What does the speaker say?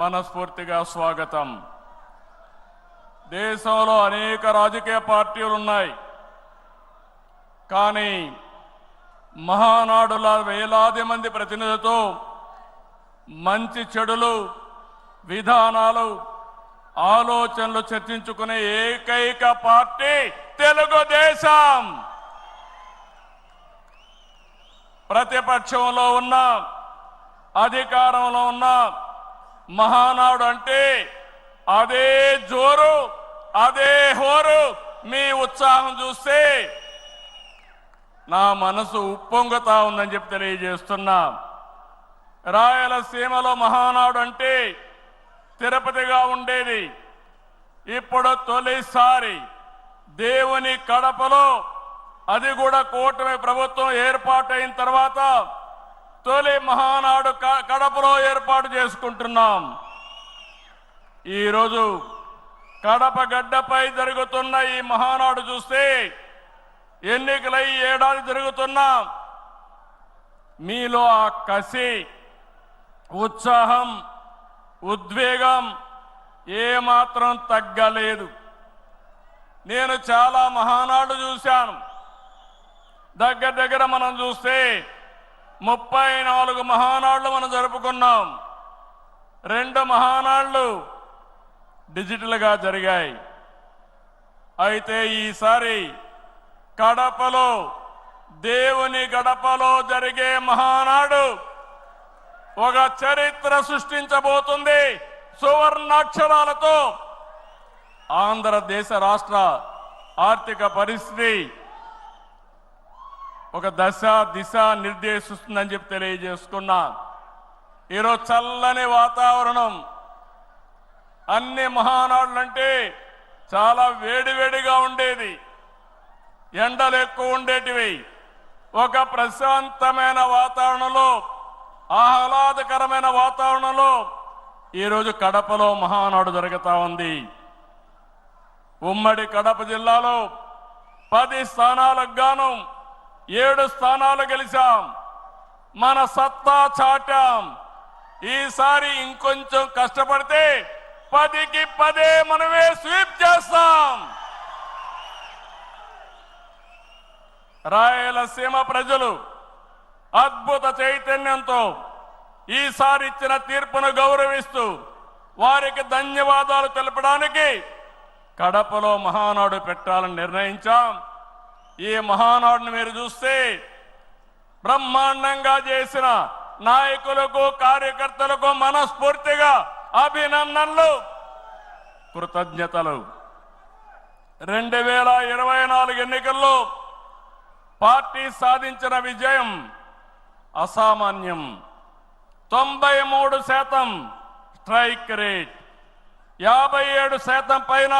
మనస్ఫూర్తిగా స్వాగతం. దేశంలో అనేక రాజకీయ పార్టీలు ఉన్నాయి. కానీ మహానాడుల వేలాది మంది ప్రతినిధులతో మంచి చెడులు, విధానాలు, ఆలోచనలు చర్చించుకునే ఏకైక పార్టీ తెలుగుదేశం. ప్రతిపక్షంలో ఉన్న, అధికారంలో ఉన్న మహానాడు అంటే అదే జోరు, అదే హోరు. మీ ఉత్సాహం చూస్తే నా మనసు ఉప్పొంగుతా ఉందని చెప్పి తెలియజేస్తున్నా. రాయలసీమలో మహానాడు అంటే తిరుపతిగా ఉండేది. ఇప్పుడు తొలిసారి దేవుని కడపలో, అది కూడా కూటమి ప్రభుత్వం ఏర్పాటైన తర్వాత తొలి మహానాడు కడపలో ఏర్పాటు చేసుకుంటున్నాం. ఈరోజు కడప గడ్డపై జరుగుతున్న ఈ మహానాడు చూస్తే ఎన్నికలై ఏడాది జరుగుతున్నా మీలో ఆ కసి, ఉత్సాహం, ఉద్వేగం ఏమాత్రం తగ్గలేదు. నేను చాలా మహానాడు చూశాను. దగ్గర మనం చూస్తే 34 మహానాడులు మనం జరుపుకున్నాం. 2 మహానాడులు డిజిటల్గా జరిగాయి. అయితే ఈసారి కడపలో, దేవుని గడపలో జరిగే మహానాడు ఒక చరిత్ర సృష్టించబోతుంది. సువర్ణాక్షరాలతో ఆంధ్రదేశ రాష్ట్ర ఆర్థిక పరిస్థితి ఒక దశ దిశ నిర్దేశిస్తుందని చెప్పి తెలియజేసుకున్నా. ఈరోజు చల్లని వాతావరణం. అన్ని మహానాడులంటే చాలా వేడివేడిగా ఉండేది, ఎండలు ఎక్కువ ఉండేటివి. ఒక ప్రశాంతమైన వాతావరణంలో, ఆహ్లాదకరమైన వాతావరణంలో ఈరోజు కడపలో మహానాడు జరుగుతూ ఉంది. ఉమ్మడి కడప జిల్లాలో 10 స్థానాలకు గాను 7 స్థానాలు గెలిచాం. మన సత్తా చాటాం. ఈసారి ఇంకొంచెం కష్టపడితే 10కి 10 మనమే స్వీప్ చేస్తాం. రాయలసీమ ప్రజలు అద్భుత చైతన్యంతో ఈసారి ఇచ్చిన తీర్పును గౌరవిస్తూ వారికి ధన్యవాదాలు తెలపడానికి కడపలో మహానాడు పెట్టాలని నిర్ణయించాం. ఈ మహానాడుని మీరు చూస్తే బ్రహ్మాండంగా చేసిన నాయకులకు, కార్యకర్తలకు మనస్ఫూర్తిగా అభినందనలు, కృతజ్ఞతలు. 2024 ఎన్నికల్లో పార్టీ సాధించిన విజయం అసామాన్యం. 93% స్ట్రైక్ రేట్, 57% పైన